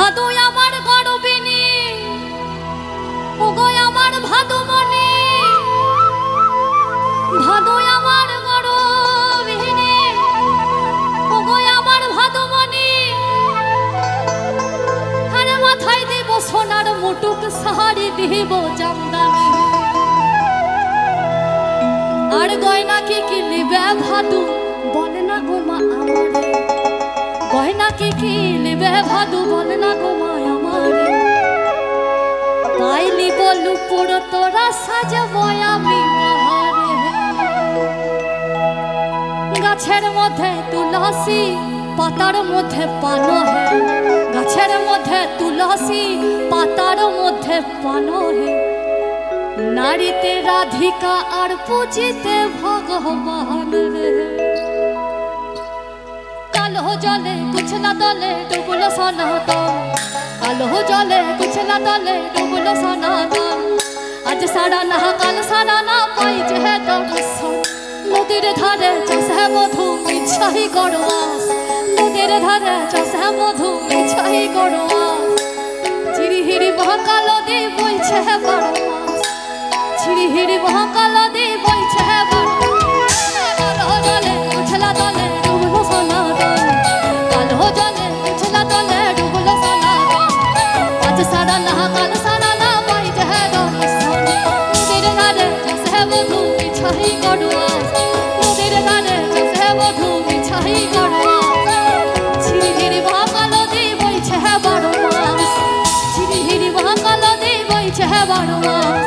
ভাদুই আমার গরবিনী ওগো আমার ভাদুমণি ভাদুই আমার গরবিনী ওগো আমার ভাদুমণি আরে মাথায় দিব সোনার মুটুক শাড়ি দিব জামদানি আর গয়না কি কিনবে ভাদু বলে না গো মা আমারে গয়না কি কিনবে ভাদু বলে না গো মা আমারে পাইলি বলু পুরো তোরা সাজাবো আমি বাহারে গাছের মধ্যে তুলসী পাতার মধ্যে পানো হে গাছের মধ্যে তুলসী পাতার মধ্যে পানো হে নারীতে রাধিকা আর পুজিতে ভগবান রে কালো জলে কুছলা দলে ডুবলো সনাতন কালো জলে কুছলা দলে ডুবলো সনাতন আজ সারা না কাল সারা না পাই যে দর্শন নদীর ধারে চাষে মধু মিছাই গড়োয়াস নদীর ধারে চাষে মধু মিছাই গড়োয়াস ঝিরিহিরি মহাকালো দি বইছে বারো মাস ঝিরিহিরি মহাকালো দি বইছে বারো কালো জলে কুছলা দলে ডুবলো সনাতন কালো জলে কুছলা দলে ডুবলো সনাতন আজ সারা না কাল সারা না পাই যে দর্শন নদীর ধারে চাষে মধু মিছাই গড়োয়াস নদীর ধারে চাষে মধু মিছাই গড়োয়াস ঝিরিহিরি মহাকালো দি বইছে বারো মাস ঝিরিহিরি মহাকালো দি বইছে বারো মাস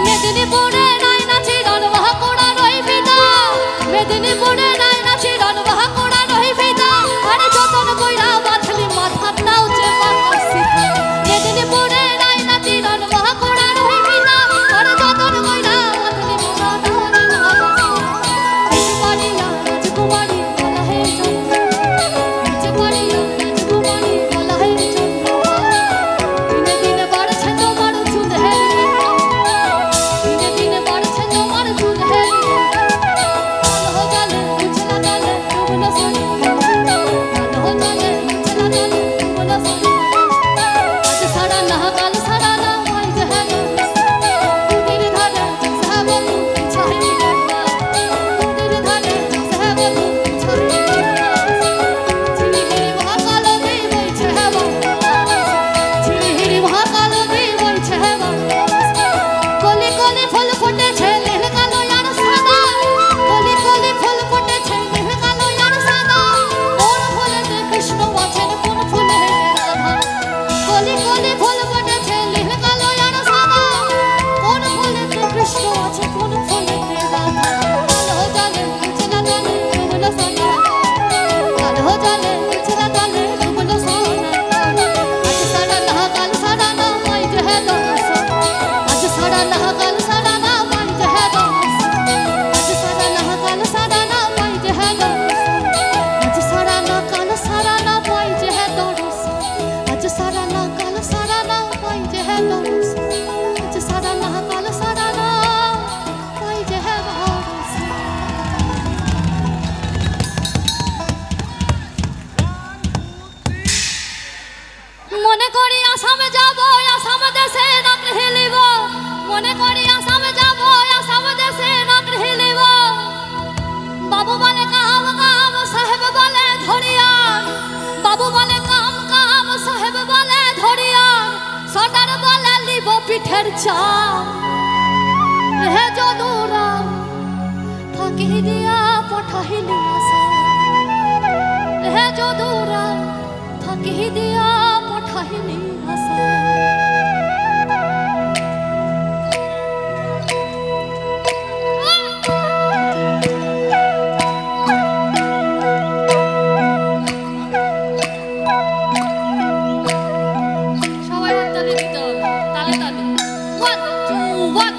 মেদিনীপুরে নাই নাচি রণ মহাকুড়া রইবি না মেদিনীপুরে নাই নাচি রণ মহাকুড়া রইবি না আরে যতন কইরা বাঁধলি মাথাটাও যে বাতাসি মেদিনীপুরে নাই নাচি রণ মহাকুড়া রইবি না আরে যতন কইরা বাঁধলি মাথাটাও যে বাতাসি পারিয়া রাজকুমারী বলা হে চন্দ্র নিচে পারিয়া রাজকুমারী বলা হে চন্দ্র দিনে দিনে বাড়ছে তোমার চুল হে দিনে দিনে বাড়ছে তোমার চুল হে কালো জলে কুছলা দলে ডুবলো সনাতন কালো জলে কুছলা দলে ডুবলো সনাতন আজ সারা না কাল সারা না পাই যে নদীর ধারে চাষে মধু মিছাই গড়োয়াস নদীর ধারে চাষে মধু মিছাই গড়োয়াস ঝিরিহিরি মহাকালো দি বইছে বারো মাস ঝিরিহিরি মহাকালো দি বইছে বারো মাস কলি কলি ফুল ফুটেছে নীল কালো আর সাদা কলি কলি ফুল ফুটেছে নীল কালো আর সাদা কোন ফুলেতে কৃষ্ণ আছেন কোন ফুলে রাধা কলি কলি ফুল ফুটেছে নীল কালো আর সাদা কোন ফুলেতে কৃষ্ণ আছে কোন ফুলেতে রাধা কালো জলে কুছলা দলে ডুবলো সনাতন কালো জলে কুছলা দলে ডুবলো সনাতন আজ সারা না কাল সারা না পাই যে দর্শন আজ সারা না কাল সারা না পাই যে দর্শন আজ সারা না কাল সারা না পাই যে দর্শন আজ সারা না কাল সারা না পাই যে দর্শন আজ সারা না কাল সারা না পাই যে দর্শন আজ সারা না কাল সারা না পাই যে দর্শন মনে করি আসামে যাব আসাম দেশে নাক হেলিব মনে করি আসামে যাব আসাম দেশে নাক হেলিব বাবু বলে কাম কাম সাহেব বলে ধরিয়ান বাবু বলে কাম কাম সাহেব বলে ধরিয়ান সর্দার বলে লিব পিঠের চাম হে যদুরা ফাঁকি দিয়া পঠাইলি আসা হে যদুরা ফাঁকি দিয়া পঠাইলি আসা সবাই হাত তালি দিতে হবে তালে তালে 1 2 1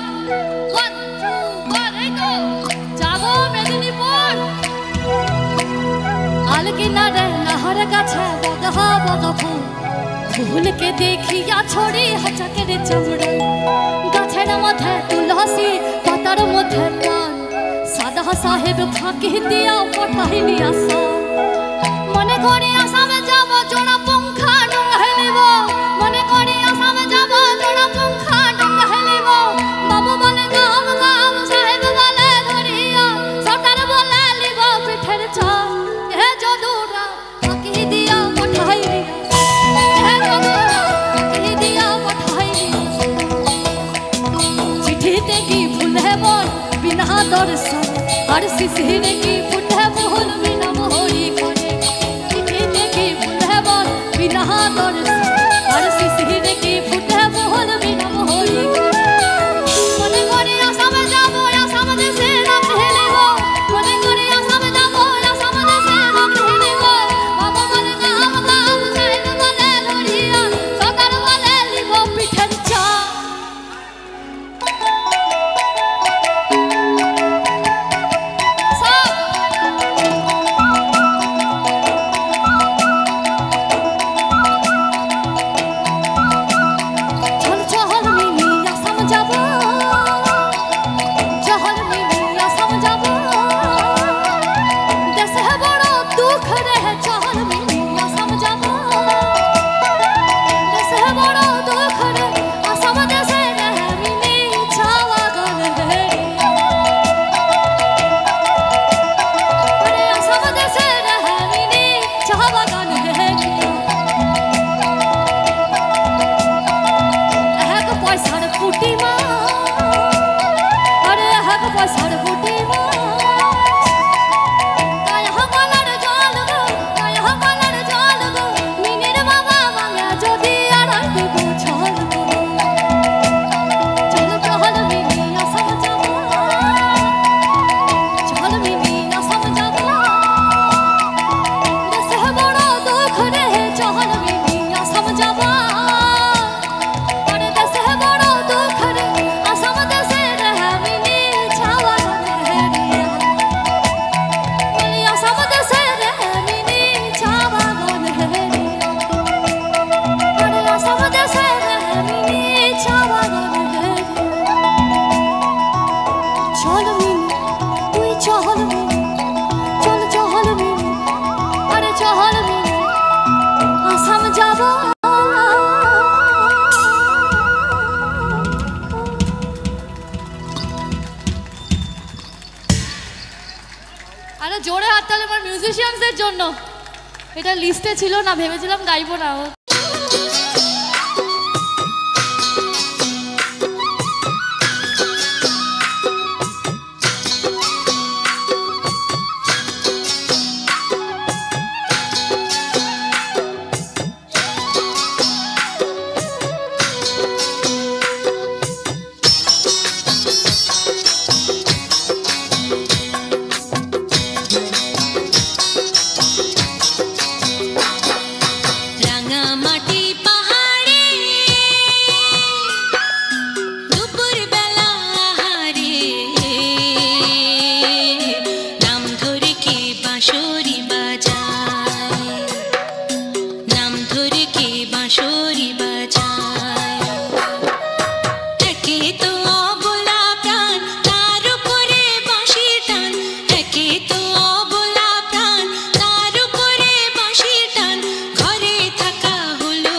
1 2 1 এই তো জাগো মেদিনীপুর আল কিনারে নহর গাছে বগহা বগা ফুল ফুল के देखिया छोड़ी हचकेर चमड़ा गाछेर मध्य तुलसी पातार मध्य पान सादा साहेब फाँकी दिया पठाइली आशा मने करी आसामे जाब जोड़ा पंखा डंगाई निब दर्शन और शिशिर की फुटे मोहन बिना मोहरी करे की फुटे मोहन बिना दर्शन और शिशिर की फुटे मोहन बिना मोहरी मने करे आसाम जाबो आसाम देशे रंग हेलिब मने करे आसाम जाबो आसाम देशे रंग हेलिब बाबा बले गाम गाम साइड बले लड़िया सकार बले लिब पिठर चा जोड़े हातताली আমার মিউজিশিয়ানদের জন্য এটা লিস্টে ছিল না ভেবেছিলাম গাইবো না ঘরে থাকা হলো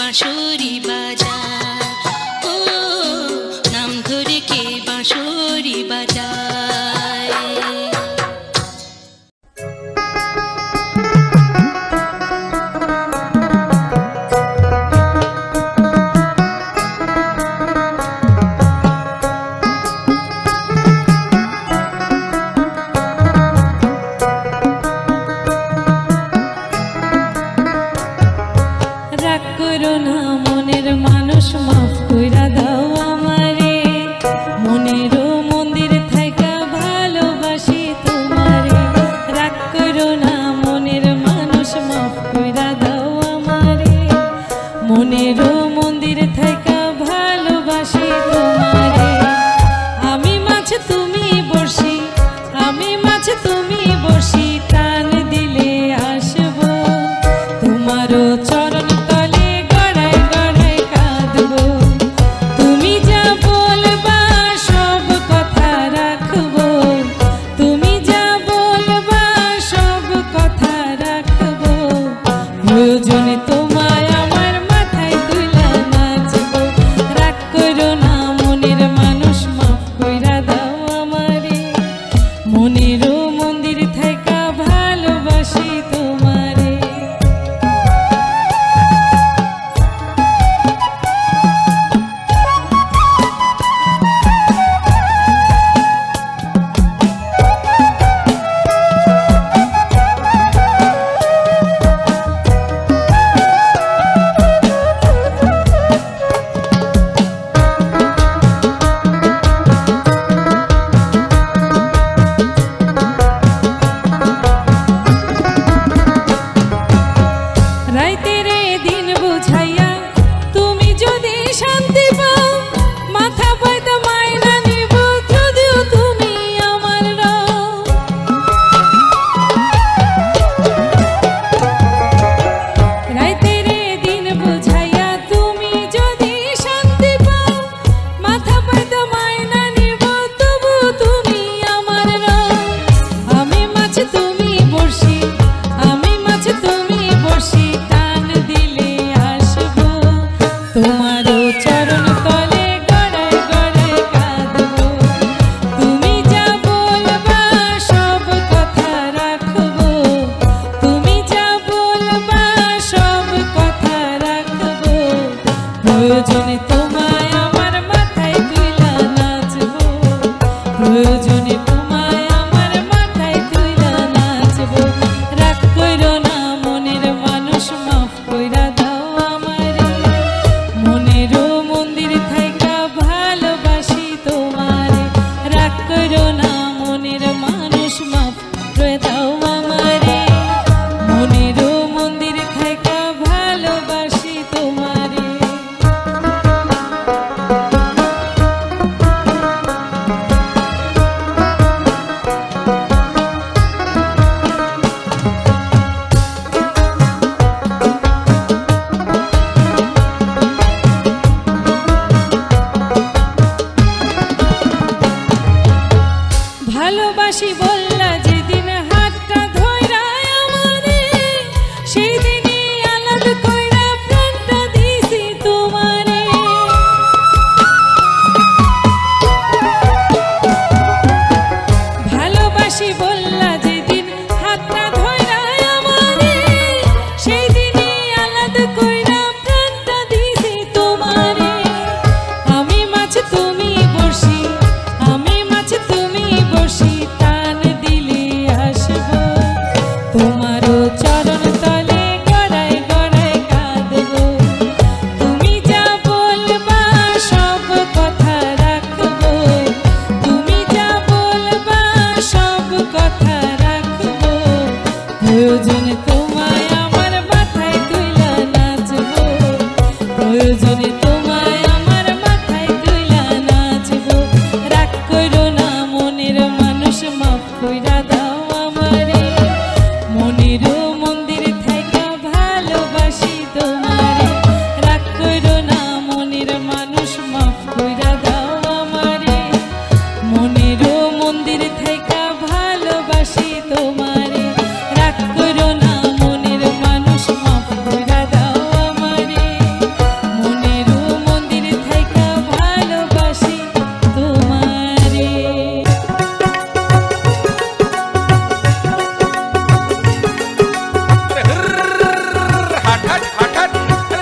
বাঁশরি বাজায়, ও নাম ধরে কে বাঁশরি বাজায়।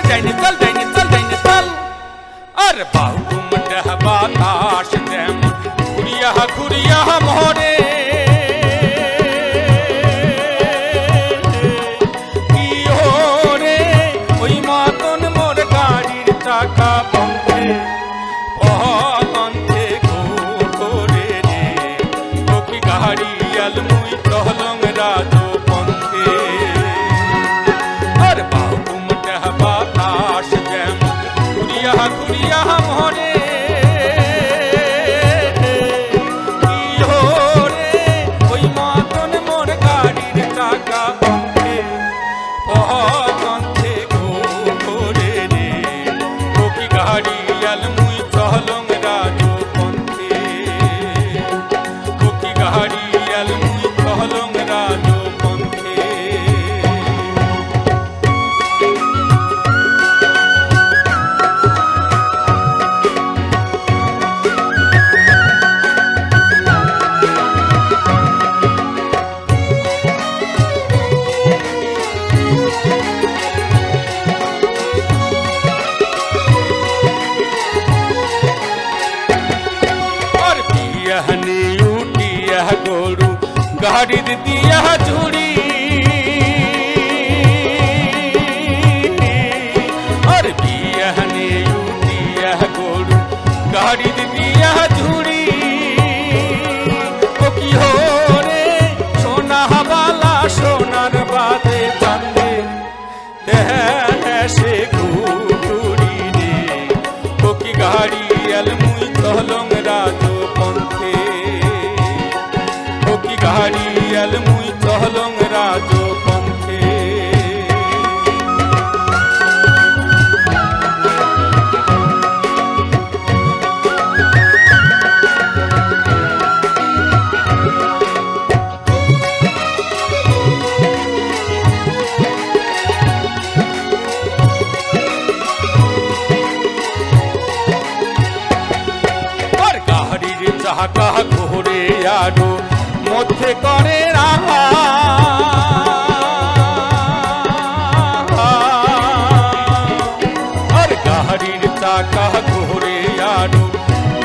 ডাইনে চল ডাইনে চল ডাইনে চল আর বাহুম বাতাস যেমন ঘুরিয়া ঘুরিয়া মরে কি ওরে ওই মতন মোর গাড়ির চাকা বন্ধে পথে ঘোরে রে ও কি গাড়ি আলমুই চহলং রাজো পন্থে আর বাহুম বাতাস যেমন ঘুরিয়া ঘুরিয়া মরে গরু গাড়ির দিয়া ঝুড়ি আর বিয়ানে উঠিয়া গরু গাড়ির দিয়া ঝুড়ি ও কি হরে সোনা বালা সোনার বাদে চান্দে দেশে ঘুরি রে ও কি গাড়ি আলমুই চহলং রাজো পন্থে গাড়ি আলমুই চহলং রাজো পন্থে আর গাড়ির চাকা ঘোরে আরো মধ্যে করে রাখা আর গাড়ির চাকা ঘুরে আরো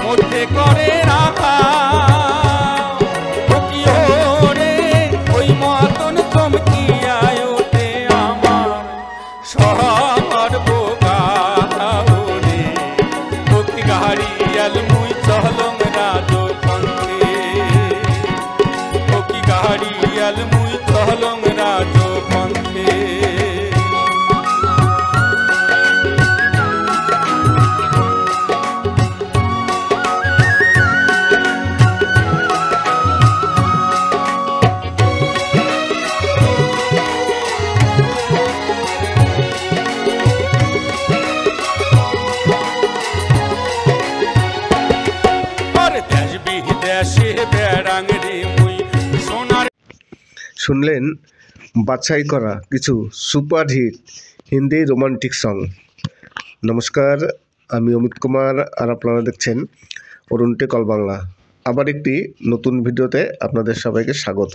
মধ্যে করে রাখা কি ওরে ওই মতন চমকিয়া ওঠে আমার শহর বোগারে গাড়ি আলমুই চহলং রাজো গাড়ি আলমুই চহলং রাজো পন্থে দেশ বিদেশে বেড়াং রে মুই সোনার শুনলেন বাছাই করা কিছু সুপারহিট হিন্দি রোমান্টিক সং। নমস্কার, আমি অমিত কুমার আর আপনারা দেখছেন অরুণ টেক অল বাংলা। আবার একটি নতুন ভিডিওতে আপনাদের সবাইকে স্বাগত।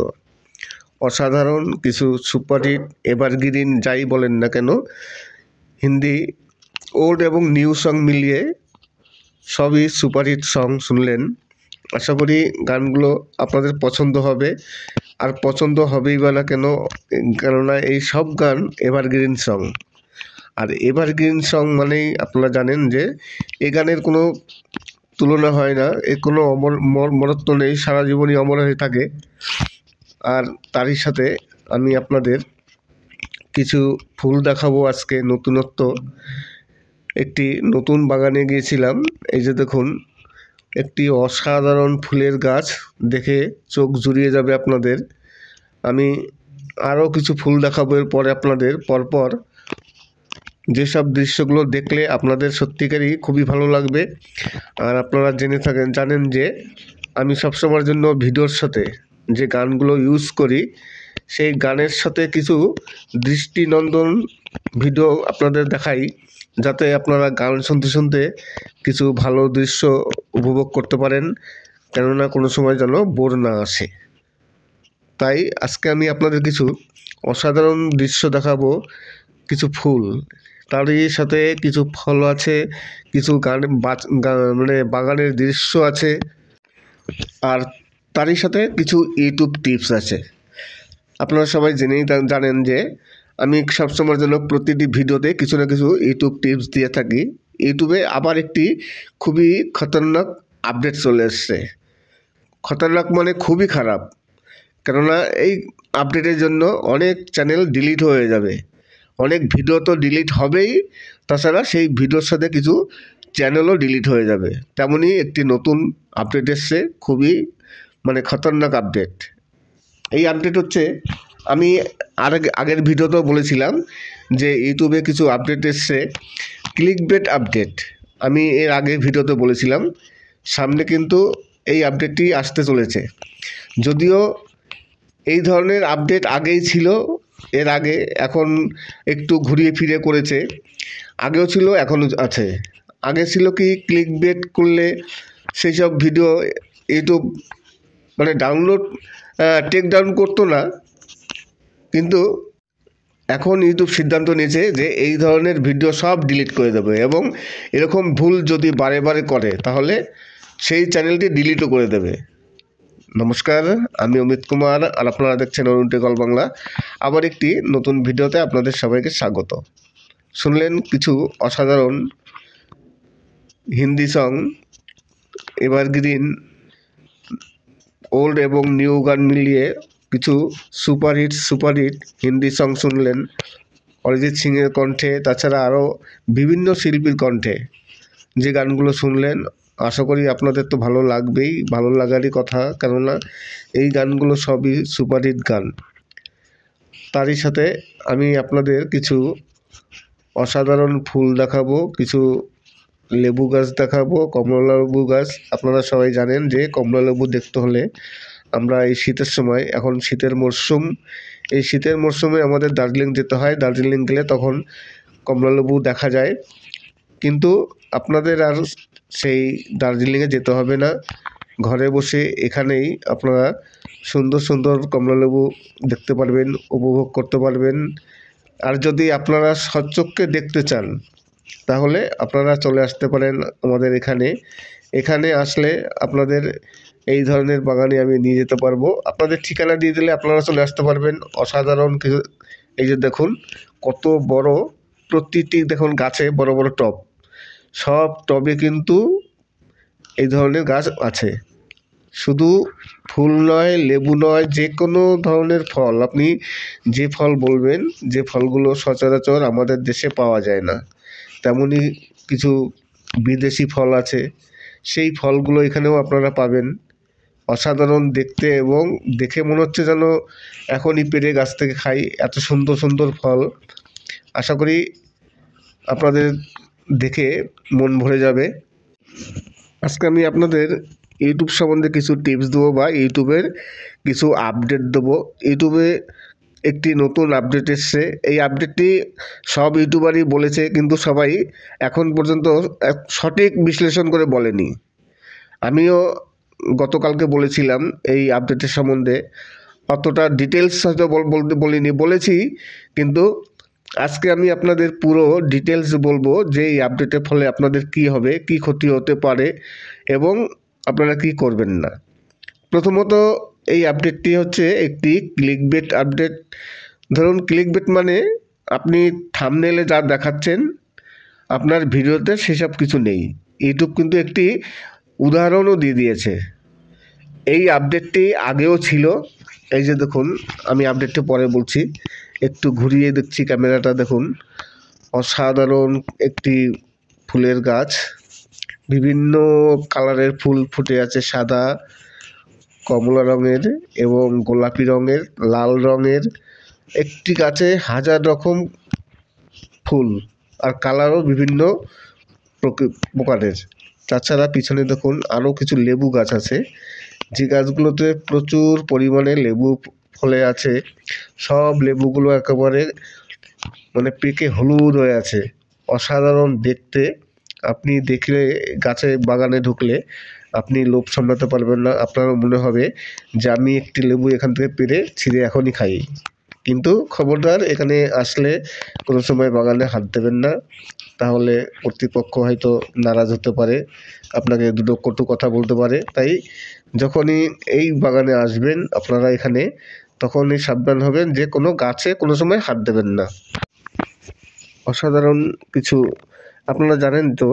অসাধারণ কিছু সুপারহিট এভারগ্রিন যাই বলেন না কেন, হিন্দি ওল্ড এবং নিউ সং মিলিয়ে সবই সুপারহিট সং শুনলেন। আশা করি গানগুলো আপনাদের পছন্দ হবে, আর পছন্দ হবেই বা না কেন, কেননা এই সব গান এভারগ্রিন সং। আর এভারগ্রিন সং মানেই আপনারা জানেন যে এই গানের কোনো তুলনা হয় না, এর কোনো মরত্ব নেই, সারা জীবনই অমর হয়ে থাকে। আর তারই সাথে আমি আপনাদের কিছু ফুল দেখাবো আজকে, নতুনত্ব। একটি নতুন বাগানে গিয়েছিলাম, এই যে দেখুন একটি অসাধারণ ফুলের গাছ, দেখে চোখ জুড়িয়ে যাবে আপনাদের। আমি আরও কিছু ফুল দেখাবো এর পরে আপনাদের, পরপর যেসব দৃশ্যগুলো দেখলে আপনাদের সত্যিকারই খুবই ভালো লাগবে। আর আপনারা জানেন যে আমি সবসময়ের জন্য ভিডিওর সাথে যে গানগুলো ইউজ করি সেই গানের সাথে কিছু দৃষ্টিনন্দন ভিডিও আপনাদের দেখাই, যাতে আপনারা গান শুনতে শুনতে কিছু ভালো দৃশ্য উপভোগ করতে পারেন, কেননা কোনো সময় যেন বোর না আসে। তাই আজকে আমি আপনাদের কিছু অসাধারণ দৃশ্য দেখাবো, কিছু ফুল। তারই সাথে কিছু ফল আছে, কিছু মানে বাগানের দৃশ্য আছে, আর তারই সাথে কিছু ইউটিউব টিপস আছে। আপনারা সবাই জানেন যে আমি সবসময়ের জন্য প্রতিটি ভিডিওতে কিছু না কিছু ইউটিউব টিপস দিয়ে থাকি। ইউটিউবে আবার একটি খুবই খতরনাক আপডেট চলে এসছে। খতরনাক মানে খুবই খারাপ, কেননা এই আপডেটের জন্য অনেক চ্যানেল ডিলিট হয়ে যাবে, অনেক ভিডিও তো ডিলিট হবেই, তাছাড়া সেই ভিডিওর সাথে কিছু চ্যানেলও ডিলিট হয়ে যাবে। তেমনই একটি নতুন আপডেট এসছে, খুবই মানে খতরনাক আপডেট। এই আপডেট হচ্ছে, আমি আগের ভিডিওতেও বলেছিলাম যে ইউটিউবে কিছু আপডেট এসছে, ক্লিকবেট আপডেট। আমি এর আগের ভিডিওতে বলেছিলাম, সামনে কিন্তু এই আপডেটটি আসতে চলেছে। যদিও এই ধরনের আপডেট আগেই ছিল, এর আগে, এখন একটু ঘুরিয়ে ফিরে করেছে। আগেও ছিল, এখনও আছে। আগে ছিল কি, ক্লিকবেট করলে সেই সব ভিডিও ইউটিউব মানে টেক ডাউন করতো না, কিন্তু এখন ইউটিউব সিদ্ধান্ত নিয়েছে যে এই ধরনের ভিডিও সব ডিলিট করে দেবে, এবং এরকম ভুল যদি বারে বারে করে তাহলে সেই চ্যানেলটি ডিলিটও করে দেবে। নমস্কার, আমি অমিত কুমার, আর আপনারা দেখছেন অরুণ টেক অল বাংলা। আবার একটি নতুন ভিডিওতে আপনাদের সবাইকে স্বাগত। শুনলেন কিছু অসাধারণ হিন্দি সং, এভারগ্রিন, ওল্ড এবং নিউ গান মিলিয়ে কিছু সুপারহিট হিন্দি সং শুনলেন অরিজিৎ সিংয়ের কণ্ঠে, তাছাড়া আরও বিভিন্ন শিল্পীর কণ্ঠে। যে গানগুলো শুনলেন আশা করি আপনাদের তো ভালো লাগবেই, ভালো লাগারই কথা, কেননা এই গানগুলো সবই সুপারহিট গান। তারই সাথে আমি আপনাদের কিছু অসাধারণ ফুল দেখাবো, কিছু লেবু গাছ দেখাবো, কমলা লেবু গাছ। আপনারা সবাই জানেন যে কমলা লেবু দেখতে হলে আমরা এই শীতের সময়, এখন শীতের মরশুম, এই শীতের মরশুমে আমাদের দার্জিলিং যেতে হয়। দার্জিলিং গেলে তখন কমলা লেবু দেখা যায়, কিন্তু আপনাদের আর সেই দার্জিলিংয়ে যেতে হবে না। ঘরে বসে এখানেই আপনারা সুন্দর সুন্দর কমলা লেবু দেখতে পারবেন, উপভোগ করতে পারবেন। আর যদি আপনারা সচক্ষে দেখতে চান তাহলে আপনারা চলে আসতে পারেন আমাদের এখানে আসলে আপনাদের এই ধরনের বাগানে আমি নিয়ে যেতে পারবো। আপনাদের ঠিকানা দিয়ে দিলে আপনারা চলে আসতে পারবেন। অসাধারণ কিছু, এই যে দেখুন কত বড়, প্রতিটি দেখুন গাছে বড় বড় টব, সব টবে কিন্তু এই ধরনের গাছ আছে। শুধু ফুল নয়, লেবু নয়, যে কোনো ধরনের ফল, আপনি যে ফল বলবেন, যে ফলগুলো সচরাচর আমাদের দেশে পাওয়া যায় না, তেমনই কিছু বিদেশি ফল আছে, সেই ফলগুলো এখানেও আপনারা পাবেন। অসাধারণ দেখতে, এবং দেখে মনে হচ্ছে যেন এখনই পেড়ে গাছ থেকে খাই, এত সুন্দর সুন্দর ফল। আশা করি আপনাদের দেখে মন ভরে যাবে। আজকে আমি আপনাদের ইউটিউব সম্বন্ধে কিছু টিপস দেবো, বা ইউটিউবের কিছু আপডেট দেবো। ইউটিউবে একটি নতুন আপডেট এসছে। এই আপডেটটি সব ইউটিউবারই বলেছে, কিন্তু সবাই এখন পর্যন্ত সঠিক বিশ্লেষণ করে বলেনি। আমিও গতকালকে বলেছিলাম এই আপডেটের সম্বন্ধে, অতটা ডিটেলস হয়তো বলেছি, কিন্তু আজকে আমি আপনাদের পুরো ডিটেলস বলবো যে এই আপডেটের ফলে আপনাদের কি হবে, কি ক্ষতি হতে পারে, এবং আপনারা কি করবেন না। প্রথমত এই আপডেটটি হচ্ছে একটি ক্লিকবেট আপডেট। ধরুন ক্লিকবেট মানে আপনি থাম্বনেলে যা দেখাচ্ছেন আপনার ভিডিওতে সেসব কিছু নেই। ইউটিউব কিন্তু একটি উদাহরণও দিয়ে দিয়েছে। এই আপডেটটি আগেও ছিল, এই যে দেখুন, আমি আপডেটটা পরে বলছি, একটু ঘুরিয়ে দেখছি ক্যামেরাটা, দেখুন অসাধারণ একটি ফুলের গাছ, বিভিন্ন কালারের ফুল ফুটে আছে, সাদা, কমলা রঙের এবং গোলাপি রঙের, লাল রঙের। একটি গাছে 1000 রকম ফুল, আর কালারও বিভিন্ন প্রকারের। তাছাড়া পিছনে দেখুন আরও কিছু লেবু গাছ আছে, যে গাছগুলোতে প্রচুর পরিমাণে লেবু ফলে আছে। সব লেবুগুলো একেবারে মানে পেকে হলুদ হয়ে আছে, অসাধারণ দেখতে। আপনি দেখলে, গাছে বাগানে ঢুকলে আপনি লোভ সামলাতে পারবেন না, আপনারও মনে হবে যে আমি একটি লেবু এখান থেকে পেড়ে ছিঁড়ে এখনই খাই। কিন্তু খবরদার এখানে আসলে কোনো সময় বাগানে হাত দেবেন না, তাহলে কর্তৃপক্ষ হয়তো নারাজ হতে পারে, আপনাকে দুটো কটু কথা বলতে পারে। তাই যখনই এই বাগানে আসবেন আপনারা এখানে, তখনই সাবধান হবেন যে কোনো গাছে কোনো সময় হাত দেবেন না। অসাধারণ কিছু আপনারা জানেন তো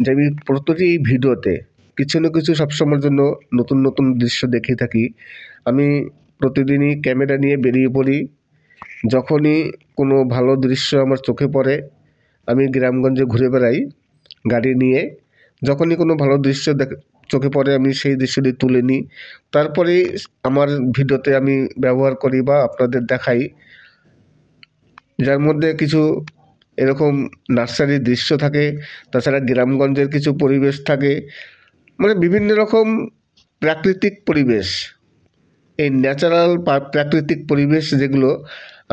যে আমি প্রতিটি ভিডিওতে কিছু না কিছু সবসময়ের জন্য নতুন নতুন দৃশ্য দেখিয়ে থাকি। আমি প্রতিদিনই ক্যামেরা নিয়ে বেরিয়ে পড়ি। যখনই কোনো ভালো দৃশ্য আমার চোখে পড়ে আমি গ্রামগঞ্জে ঘুরে বেড়াই গাড়ি নিয়ে। যখনই কোনো ভালো দৃশ্য চোখে পড়ে আমি সেই দৃশ্যটি তুলে নিই, তারপরে আমার ভিডিওতে আমি ব্যবহার করি বা আপনাদের দেখাই। যার মধ্যে কিছু এরকম নার্সারির দৃশ্য থাকে, তাছাড়া গ্রামগঞ্জের কিছু পরিবেশ থাকে, মানে বিভিন্ন রকম প্রাকৃতিক পরিবেশ, এই ন্যাচারাল প্রাকৃতিক পরিবেশ যেগুলো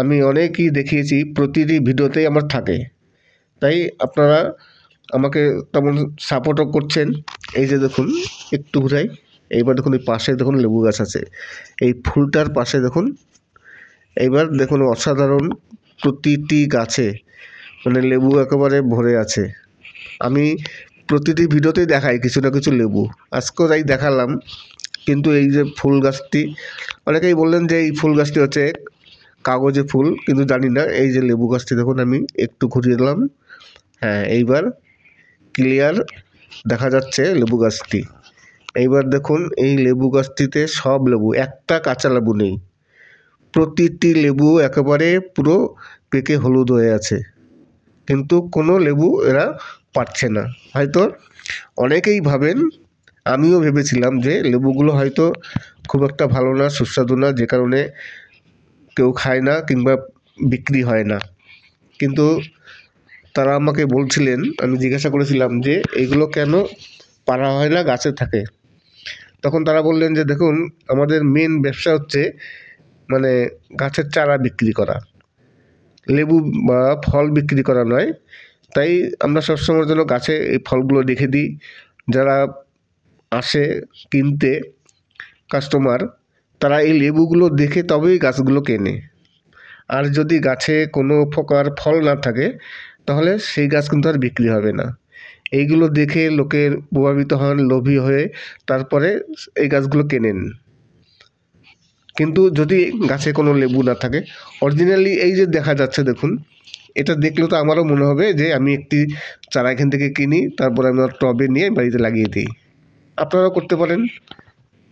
আমি অনেকই দেখিয়েছি, প্রতিটি ভিডিওতেই আমার থাকে। তাই আপনারা আমাকে তেমন সাপোর্টও করছেন। এই যে দেখুন একটু ঘুরাই, এইবার দেখুন এই পাশে দেখুন লেবু গাছ আছে, এই ফুলটার পাশে দেখুন, এইবার দেখুন অসাধারণ প্রতিটি গাছে মানে লেবু একেবারে ভরে আছে। আমি প্রতিটি ভিডিওতেই দেখাই কিছু না কিছু লেবু, আজকেও তাই দেখালাম। কিন্তু এই যে ফুল গাছটি, অনেকেই বললেন যে এই ফুল গাছটি হচ্ছে কাগজে ফুল, কিন্তু জানি না। এই যে লেবু গাছটি দেখুন, আমি একটু ঘুরিয়ে দিলাম, হ্যাঁ এইবার ক্লিয়ার দেখা যাচ্ছে লেবু গাছটি। এইবার দেখুন এই লেবু গাছটিতে সব লেবু, একটা কাঁচা লেবু নেই, প্রতিটি লেবু একেবারে পুরো পেকে হলুদ হয়ে আছে, কিন্তু কোনো লেবু এরা পাচ্ছে না। হয়তো অনেকেই ভাবেন, আমিও ভেবেছিলাম যে লেবুগুলো হয়তো খুব একটা ভালো না, সুস্বাদু না, যে কারণে কেউ খায় না কিংবা বিক্রি হয় না। কিন্তু তারা আমাকে বলছিলেন, আমি জিজ্ঞাসা করেছিলাম যে এগুলো কেন পাড়া হয় না, গাছে থাকে। তখন তারা বললেন যে দেখুন আমাদের মেন ব্যবসা হচ্ছে মানে গাছের চারা বিক্রি করা, লেবু বা ফল বিক্রি করা নয়। তাই আমরা সবসময়ের জন্য গাছে এই ফলগুলো রেখে দিই। যারা আসে কিনতে কাস্টমার, তারা এই লেবুগুলো দেখে তবেই গাছগুলো কেনে। আর যদি গাছে কোনো প্রকার ফল না থাকে তাহলে সেই গাছ কিন্তু আর বিক্রি হবে না। এইগুলো দেখে লোকের প্রভাবিত হন, লোভী হয়ে তারপরে এই গাছগুলো কেনেন। কিন্তু যদি গাছে কোনো লেবু না থাকে, অরিজিনালি এই যে দেখা যাচ্ছে দেখুন, এটা দেখলে তো আমারও মনে হবে যে আমি একটি চারা এখান থেকে কিনি, তারপর আমি টবে নিয়ে বাড়িতে লাগিয়ে দিই। আপনারাও করতে পারেন,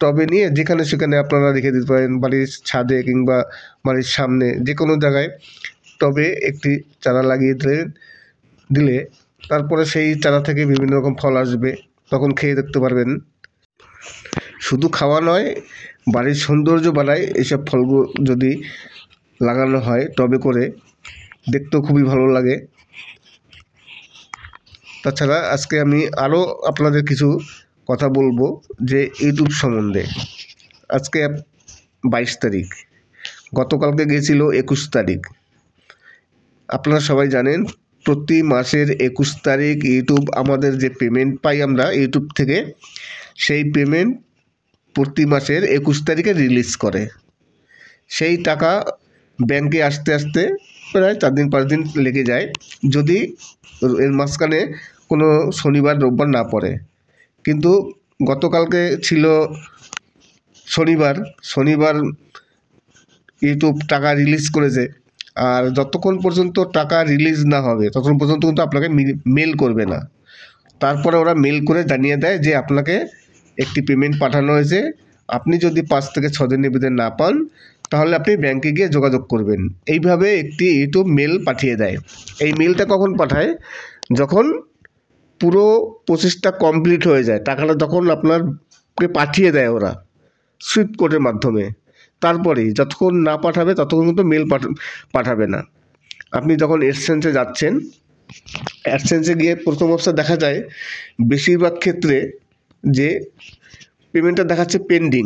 টবে নিয়ে যেখানে সেখানে আপনারা রেখে দিতে পারেন, বাড়ির ছাদে কিংবা বাড়ির সামনে যে কোনো জায়গায় টবে একটি চারা লাগিয়ে দিলে তারপরে সেই চারা থেকে বিভিন্ন রকম ফল আসবে, তখন খেয়ে দেখতে পারবেন। শুধু খাওয়া নয়, বাড়ির সৌন্দর্য বাড়ায় এইসব ফলগুলো যদি লাগানো হয় টবে করে, দেখতেও খুবই ভালো লাগে। তাছাড়া আজকে আমি আরও আপনাদের কিছু কথা বলবো যে ইউটিউব সম্বন্ধে। আজকে 22 তারিখ, গতকালকে গিয়েছিল 21 তারিখ। আপনারা সবাই জানেন প্রতি মাসের 21 তারিখ ইউটিউব আমাদের যে পেমেন্ট পাই আমরা ইউটিউব থেকে, সেই পেমেন্ট প্রতি মাসের 21 তারিখে রিলিজ করে। সেই টাকা ব্যাংকে আসতে আসতে প্রায় 4 দিন 5 দিন লেগে যায়, যদি এর মাঝখানে কোনো শনিবার রোববার না পড়ে। কিন্তু গতকালকে ছিল শনিবার ইউটিউব টাকা রিলিজ করেছে। আর যতক্ষণ পর্যন্ত টাকা রিলিজ না হবে ততক্ষণ পর্যন্ত কিন্তু আপনাকে মেল করবে না। তারপরে ওরা মেল করে জানিয়ে দেয় যে আপনাকে একটি পেমেন্ট পাঠানো হয়েছে, আপনি যদি 5 থেকে 6 দিনের ভিতরে না পান তাহলে আপনি ব্যাংকে গিয়ে যোগাযোগ করবেন। এইভাবে একটি ইউটিউব মেল পাঠিয়ে দেয়। এই মেলটা কখন পাঠায়? যখন পুরো প্রসেসটা কমপ্লিট হয়ে যায়, টাকাটা যখন আপনাকে পাঠিয়ে দেয় ওরা সুইফট কোডের মাধ্যমে, তারপরেই, যতক্ষণ না পাঠাবে ততক্ষণ কিন্তু মেল পাঠাবে না। আপনি যখন এডসেন্সে যাচ্ছেন, অ্যাডসেন্সে গিয়ে প্রথম অবস্থা দেখা যায় বেশিরভাগ ক্ষেত্রে যে পেমেন্টটা দেখাচ্ছে পেন্ডিং।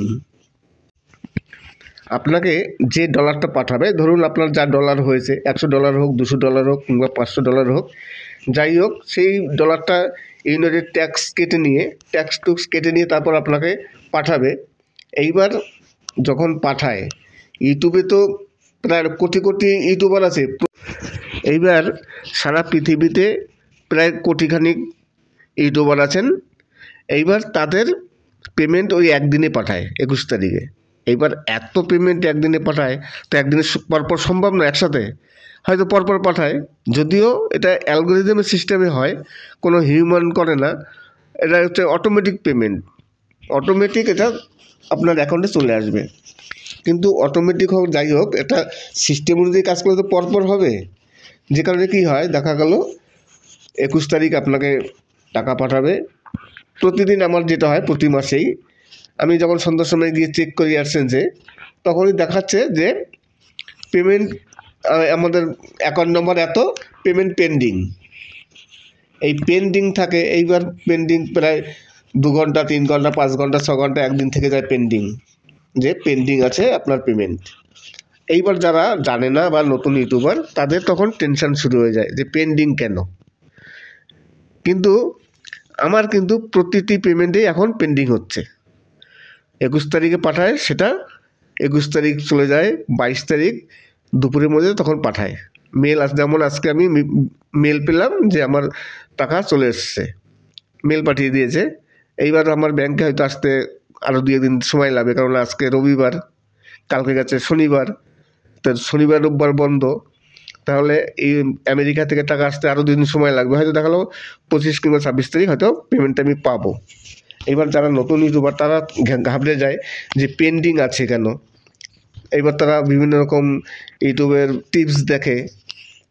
আপনাকে যে ডলারটা পাঠাবে, ধরুন আপনার যা ডলার হয়েছে, $100 হোক, $200 হোক কিংবা $500 হোক, যাই হোক, সেই ডলারটা ইউনাইটেড ট্যাক্স কেটে নিয়ে তারপর আপনাকে পাঠাবে। এইবার যখন পাঠায়, ইউটিউবে তো প্রায় কোটি কোটি ইউটিউবার আছে। এইবার সারা পৃথিবীতে প্রায় কোটিখানিক ইউটিউবার আছেন। এইবার তাদের পেমেন্ট ওই একদিনে পাঠায় 21 তারিখে। এইবার এত পেমেন্ট একদিনে পাঠায়, তো একদিনে পরপর সম্ভব না একসাথে, হয়তো পরপর পাঠায়। যদিও এটা অ্যালগোরিদমের সিস্টেমে হয়, কোনো হিউম্যান করে না, এটা হচ্ছে অটোমেটিক পেমেন্ট। অটোমেটিক এটা আপনার অ্যাকাউন্টে চলে আসবে। কিন্তু অটোমেটিক হোক যাই হোক, এটা সিস্টেম অনুযায়ী কাজ করলে তো পরপর হবে। যে কারণে কী হয়, দেখা গেল 21 তারিখ আপনাকে টাকা পাঠাবে। প্রতিদিন আমার যেটা হয়, প্রতি মাসেই আমি যখন সন্ধ্যার সময় গিয়ে চেক করি অ্যাডসেন্সে, তখনই দেখাচ্ছে যে পেমেন্ট আমাদের অ্যাকাউন্ট নম্বর এত, পেমেন্ট পেন্ডিং। এই পেন্ডিং থাকে। এইবার পেন্ডিং প্রায় 2 ঘন্টা, 3 ঘন্টা, 5 ঘন্টা, 6 ঘন্টা, একদিন থেকে যায় পেন্ডিং, যে পেন্ডিং আছে আপনার পেমেন্ট। এইবার যারা জানে না বা নতুন ইউটিউবার, তাদের তখন টেনশন শুরু হয়ে যায় যে পেন্ডিং কেন। কিন্তু আমার কিন্তু প্রতিটি পেমেন্টেই এখন পেন্ডিং হচ্ছে। 21 তারিখে পাঠায়, সেটা 21 তারিখ চলে যায়, 22 তারিখ দুপুরের মধ্যে তখন পাঠায় মেল। যেমন আজকে আমি মেল পেলাম যে আমার টাকা চলে এসছে, মেল পাঠিয়ে দিয়েছে। এইবার আমার ব্যাংকে হয়তো আসতে আরও 2 দিন সময় লাগবে, কারণ আজকে রবিবার, কালকে গেছে শনিবার, তো শনিবার রোববার বন্ধ। তাহলে এই আমেরিকা থেকে টাকা আসতে আরও 2 দিন সময় লাগবে। হয়তো দেখালো 25 কিংবা 26 তারিখ হয়তো পেমেন্টটা আমি পাবো। এবার যারা নতুন ইউটিউবার, তারা ঘাবড়ে যায় যে পেন্ডিং আছে কেন। এবার তারা বিভিন্ন রকম ইউটিউবের টিপস দেখে।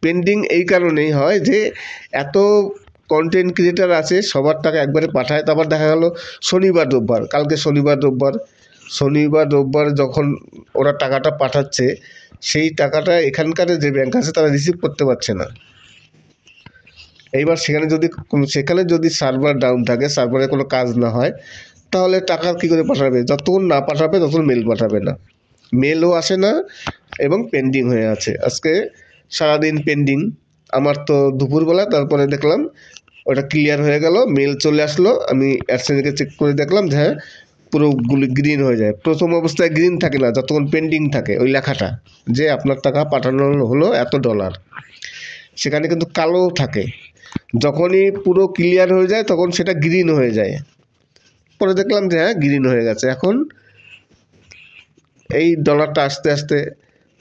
পেন্ডিং এই কারণেই হয় যে এত কন্টেন্ট ক্রিয়েটার আছে, সবার টাকা একবারে পাঠায়। তারপর দেখা গেল শনিবার রোববার, কালকে শনিবার রোববার যখন ওরা টাকাটা পাঠাচ্ছে, সেই টাকাটা এখানকার যে ব্যাংক আছে তারা রিসিভ করতে পারছে না। এইবার সেখানে যদি সার্ভার ডাউন থাকে, সার্ভারে কোনো কাজ না হয়, তাহলে টাকা কী করে পাঠাবে? যতক্ষণ না পাঠাবে ততক্ষণ মেল পাঠাবে না, মেলও আসে না, এবং পেন্ডিং হয়ে আছে। আজকে সারাদিন পেন্ডিং। আমার তো দুপুরবেলা তারপরে দেখলাম ওটা ক্লিয়ার হয়ে গেল, মেল চলে আসলো। আমি অ্যাডসেন্সকে চেক করে দেখলাম যে হ্যাঁ, পুরোগুলি গ্রিন হয়ে যায়। প্রথম অবস্থায় গ্রিন থাকে না, যতক্ষণ পেন্ডিং থাকে ওই লেখাটা যে আপনার টাকা পাঠানো হলো এত ডলার, সেখানে কিন্তু কালো থাকে। যখনই পুরো ক্লিয়ার হয়ে যায় তখন সেটা গ্রিন হয়ে যায়। পরে দেখলাম যে হ্যাঁ, গ্রিন হয়ে গেছে। এখন এই ডলারটা আস্তে আস্তে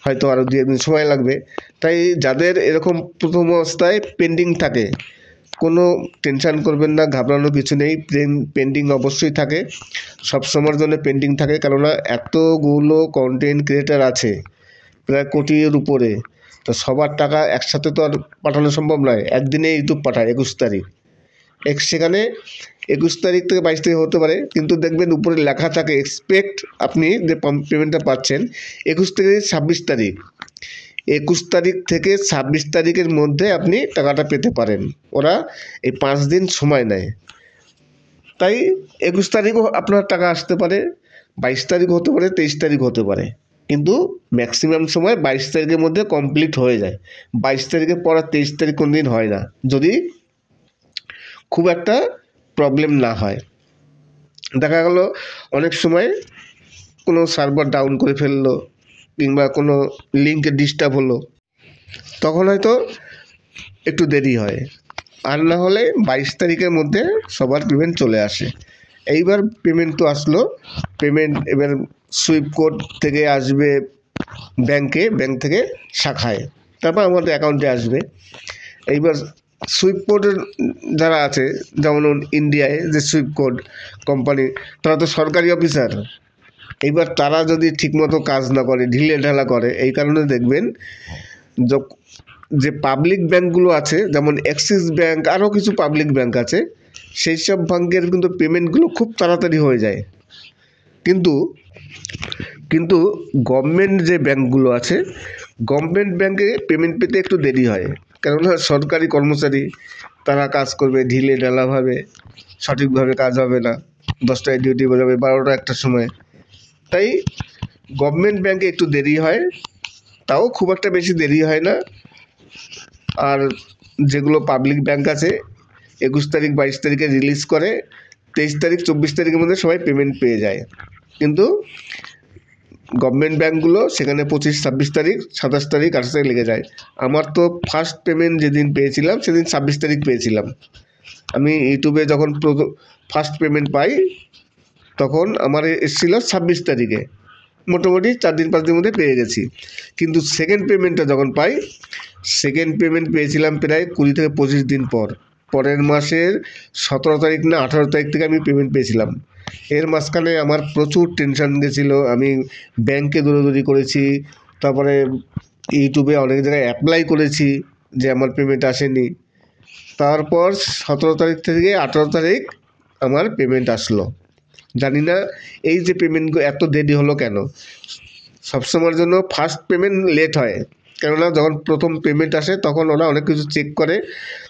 হয়তো আরও 2 দিন সময় লাগবে। তাই যাদের এরকম প্রথম অবস্থায় পেন্ডিং থাকে, কোনো টেনশান করবেন না, ঘাবড়ানোর কিছু নেই। পেন্ডিং অবশ্যই থাকে, সব সময়ের জন্য পেন্ডিং থাকে। কেননা এতগুলো কন্টেন্ট ক্রিয়েটার আছে, প্রায় কোটির উপরে, তো সবার টাকা একসাথে তো আর পাঠানো সম্ভব নয়। একদিনে ইউটিউব পাঠায় 21 তারিখ, সেখানে 21 তারিখ থেকে 22 তারিখ হতে পারে, কিন্তু দেখবেন উপরে লেখা থাকে এক্সপেক্ট, আপনি যে পেমেন্টটা পাচ্ছেন 21 থেকে 26 তারিখ, 21 তারিখ থেকে 26 তারিখের মধ্যে আপনি টাকাটা পেতে পারেন। ওরা এই 5 দিন সময় নেয়। তাই 21 তারিখও আপনার টাকা আসতে পারে, 22 তারিখ হতে পারে, 23 তারিখ হতে পারে, কিন্তু ম্যাক্সিমাম সময় 22 তারিখের মধ্যে কমপ্লিট হয়ে যায়। 22 তারিখের পর আর 23 তারিখ কোনো দিন হয় না, যদি খুব একটা প্রবলেম না হয়। দেখা গেল অনেক সময় কোনো সার্ভার ডাউন করে ফেললো, কিংবা কোনো লিঙ্কে ডিস্টার্ব হলো, তখন হয়তো একটু দেরি হয়। আর না হলে 22 তারিখের মধ্যে সবার পেমেন্ট চলে আসে। এইবার পেমেন্ট তো আসলো, পেমেন্ট এবার সুইফট কোড থেকে আসবে ব্যাংকে, ব্যাংক থেকে শাখায়, তারপর আমাদের অ্যাকাউন্টে আসবে। এইবার সুইফট কোডের যারা আছে, যেমন ইন্ডিয়ায় যে সুইফট কোড কোম্পানি, তারা তো সরকারি অফিসার। এইবার তারা যদি ঠিকমতো কাজ না করে, ঢিলে ঢালা করে, এই কারণে দেখবেন যে পাবলিক ব্যাংকগুলো আছে, যেমন অ্যাক্সিস ব্যাংক, আরও কিছু পাবলিক ব্যাংক আছে, সেই সব ব্যাংকের কিন্তু পেমেন্টগুলো খুব তাড়াতাড়ি হয়ে যায়। কিন্তু গভর্নমেন্ট যে ব্যাংকগুলো আছে, গভর্নমেন্ট ব্যাংকে পেমেন্ট পেতে একটু দেরি হয়। কেননা সরকারি কর্মচারী, তারা কাজ করবে ঢিলে ঢালাভাবে, সঠিকভাবে কাজ হবে না। 10টায় ডিউটি বেরোবে, 12টা 1টার সময়। তাই গভর্নমেন্ট ব্যাংকে একটু দেরি হয়, তাও খুব একটা বেশি দেরি হয় না। আর যেগুলো পাবলিক ব্যাংক আছে, 21 তারিখ 22 তারিখে রিলিজ করে, 23 তারিখ 24 তারিখের মধ্যে সবাই পেমেন্ট পেয়ে যায়। কিন্তু গভর্নমেন্ট ব্যাঙ্কগুলো সেখানে 25, 26 তারিখ, 27 তারিখ, 28 তারিখ লেগে যায়। আমার তো ফার্স্ট পেমেন্ট যেদিন পেয়েছিলাম সেদিন 26 তারিখ পেয়েছিলাম। আমি ইউটিউবে যখন ফার্স্ট পেমেন্ট পাই তখন আমার এসেছিলো 26 তারিখে, মোটামুটি 4 দিন 5 দিনের মধ্যে পেয়ে গেছি। কিন্তু সেকেন্ড পেমেন্টটা যখন পাই, সেকেন্ড পেমেন্ট পেয়েছিলাম প্রায় 20 থেকে 25 দিন পর। পরের মাসের 17 তারিখ না 18 তারিখ থেকে আমি পেমেন্ট পেয়েছিলাম। এর মাঝখানে আমার প্রচুর টেনশন গেছিলো, আমি ব্যাংকে দৌড়াদৌড়ি করেছি, তারপরে ইউটিউবে অনেক জায়গায় অ্যাপ্লাই করেছি যে আমার পেমেন্ট আসেনি। তারপর 17 তারিখ থেকে 18 তারিখ আমার পেমেন্ট আসলো। জানি না এই যে পেমেন্টগুলো এত দেরি হলো কেন। সবসময়ের জন্য ফার্স্ট পেমেন্ট লেট হয়, কেননা যখন প্রথম পেমেন্ট আসে তখন ওরা অনেক কিছু চেক করে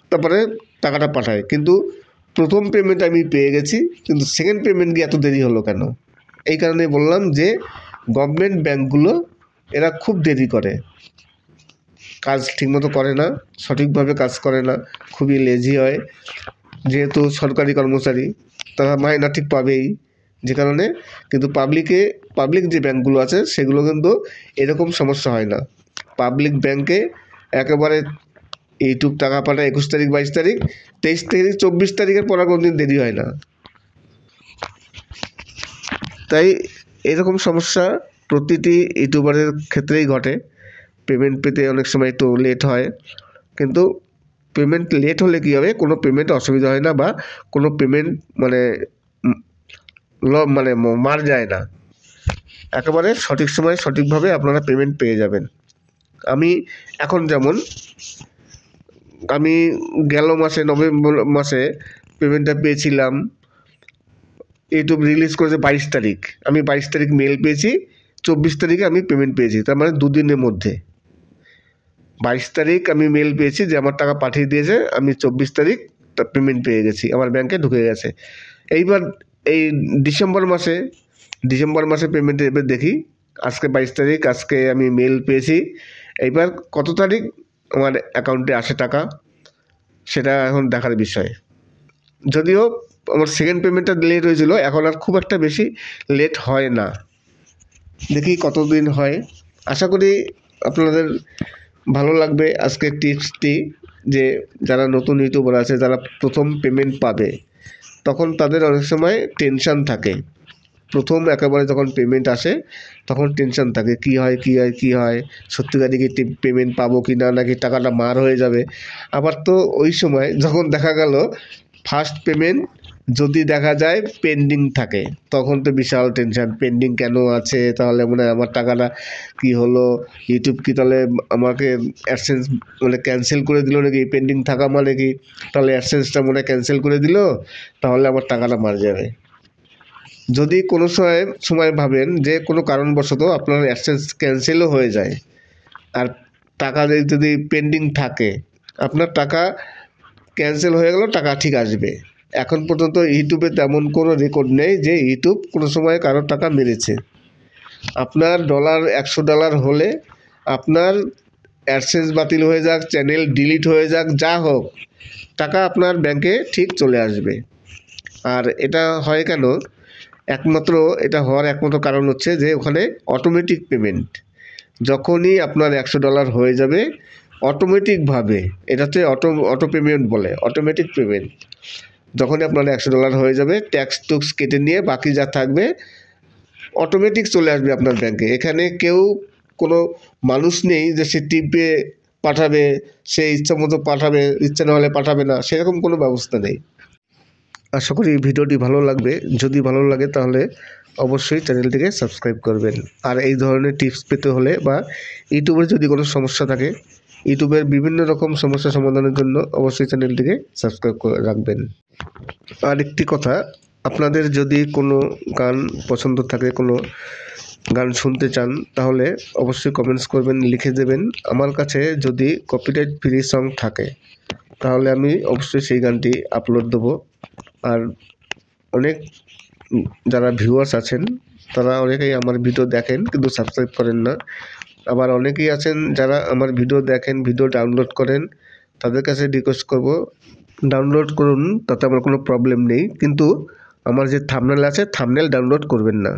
তারপরে টাকাটা পাঠায়। কিন্তু প্রথম পেমেন্ট আমি পেয়ে গেছি, কিন্তু সেকেন্ড পেমেন্ট গিয়ে এত দেরি হলো কেন? এই কারণে বললাম যে গভর্নমেন্ট ব্যাঙ্কগুলো এরা খুব দেরি করে, কাজ ঠিকমতো করে না, সঠিকভাবে কাজ করে না, খুবই লেজি হয়। যেহেতু সরকারি কর্মচারী তারা মাইনা ঠিক পাবেই, যে কারণে। কিন্তু পাবলিক যে ব্যাঙ্কগুলো আছে সেগুলো কিন্তু এরকম সমস্যা হয় না। পাবলিক ব্যাঙ্কে একেবারে ইউটিউব টাকা পাঠায় 21 তারিখ, 22 তারিখ, 23 তারিখ, 24 তারিখের পর আর কোনোদিন দেরি হয় না। তাই এরকম সমস্যা প্রতিটি ইউটিউবারের ক্ষেত্রেই ঘটে। পেমেন্ট পেতে অনেক সময় একটু লেট হয়, কিন্তু পেমেন্ট লেট হলে কী হবে, কোনো পেমেন্ট অসুবিধা হয় না বা কোনো পেমেন্ট মানে মার যায় না। একেবারে সঠিক সময়ে সঠিকভাবে আপনারা পেমেন্ট পেয়ে যাবেন। আমি এখন যেমন আমি গেল মাসে নভেম্বর মাসে পেমেন্টটা পেয়েছিলাম, ইউটিউব রিলিজ করেছে 22 তারিখ, আমি 22 তারিখ মেল পেয়েছি, 24 তারিখে আমি পেমেন্ট পেয়েছি, তার মানে 2 দিনের মধ্যে। 22 তারিখ আমি মেল পেয়েছি যে আমার টাকা পাঠিয়ে দিয়েছে, আমি 24 তারিখ পেমেন্ট পেয়ে গেছি, আমার ব্যাংকে ঢুকে গেছে। এইবার এই ডিসেম্বর মাসে পেমেন্ট এবার দেখি, আজকে 22 তারিখ, আজকে আমি মেল পেয়েছি, এইবার কত তারিখ আমার অ্যাকাউন্টে আসে টাকা সেটা এখন দেখার বিষয়। যদিও আমার সেকেন্ড পেমেন্টটা লেট হয়েছিল, এখন আর খুব একটা বেশি লেট হয় না, দেখি কতদিন হয়। আশা করি আপনাদের ভালো লাগবে আজকের টিপসটি, যে যারা নতুন ইউটিউবার আছে, যারা প্রথম পেমেন্ট পাবে, তখন তাদের অনেক সময় টেনশান থাকে। প্রথম একেবারে যখন পেমেন্ট আসে তখন টেনশান থাকে, কী হয়, সত্যিকারই কি পেমেন্ট পাবো কি না, নাকি টাকাটা মার হয়ে যাবে। আবার তো ওই সময় যখন দেখা গেল ফার্স্ট পেমেন্ট যদি দেখা যায় পেন্ডিং থাকে, তখন তো বিশাল টেনশান, পেন্ডিং কেন আছে, তাহলে মনে হয় আমার টাকাটা কি হলো, ইউটিউব কি তাহলে আমাকে অ্যাডসেন্স মানে ক্যান্সেল করে দিল নাকি, পেন্ডিং থাকা মানে কি, তাহলে অ্যাডসেন্সটা মনে হয় ক্যান্সেল করে দিল, তাহলে আমার টাকাটা মার যাবে। যদি কোনো সময় ভাবেন যে কোনো কারণবশত আপনার অ্যাডসেন্স ক্যান্সেলও হয়ে যায়, আর টাকা যদি পেন্ডিং থাকে, আপনার টাকা ক্যান্সেল হয়ে গেল, টাকা ঠিক আসবে। এখন পর্যন্ত ইউটিউবে তেমন কোনো রেকর্ড নেই যে ইউটিউব কোনো সময় কারোর টাকা মেরেছে। আপনার $100 হলে আপনার অ্যাডসেন্স বাতিল হয়ে যাক, চ্যানেল ডিলিট হয়ে যাক, যা হোক, টাকা আপনার ব্যাংকে ঠিক চলে আসবে। আর এটা হয় কেন, এটা হওয়ার একমাত্র কারণ হচ্ছে যে ওখানে অটোমেটিক পেমেন্ট। যখনই আপনার $100 হয়ে যাবে অটোমেটিকভাবে, এটাতে অটো পেমেন্ট বলে, অটোমেটিক পেমেন্ট। যখনই আপনার $100 হয়ে যাবে, ট্যাক্স কেটে নিয়ে বাকি যা থাকবে অটোমেটিক চলে আসবে আপনার ব্যাংকে। এখানে কেউ কোনো মানুষ নেই যে সে টিপে পাঠাবে, সে ইচ্ছা মতো পাঠাবে, ইচ্ছা না হলে পাঠাবে না, সেরকম কোনো ব্যবস্থা নেই। আশা করি ভিডিওটি ভালো লাগবে। যদি ভালো লাগে তাহলে অবশ্যই চ্যানেলটিকে সাবস্ক্রাইব করবেন। আর এই ধরনের টিপস পেতে হলে বা ইউটিউবের যদি কোনো সমস্যা থাকে, ইউটিউবের বিভিন্ন রকম সমস্যা সমাধানের জন্য অবশ্যই চ্যানেলটিকে সাবস্ক্রাইব করে রাখবেন। আর একটি কথা, আপনাদের যদি কোনো গান পছন্দ থাকে, কোনো গান শুনতে চান, তাহলে অবশ্যই কমেন্টস করবেন, লিখে দেবেন। আমার কাছে যদি কপিরাইট ফ্রি সং থাকে তাহলে আমি অবশ্যই সেই গানটি আপলোড দেবো। আর অনেক যারা ভিউয়ার্স আছেন তারা অনেকেই আমার ভিডিও দেখেন কিন্তু সাবস্ক্রাইব করেন না। আবার অনেকেই আছেন যারা আমার ভিডিও দেখেন, ভিডিও ডাউনলোড করেন, তাদের কাছে রিকোয়েস্ট করব ডাউনলোড করুন, তাতে আমার কোনো প্রবলেম নেই, কিন্তু আমার যে থাম্বনেল আছে থাম্বনেল ডাউনলোড করবেন না।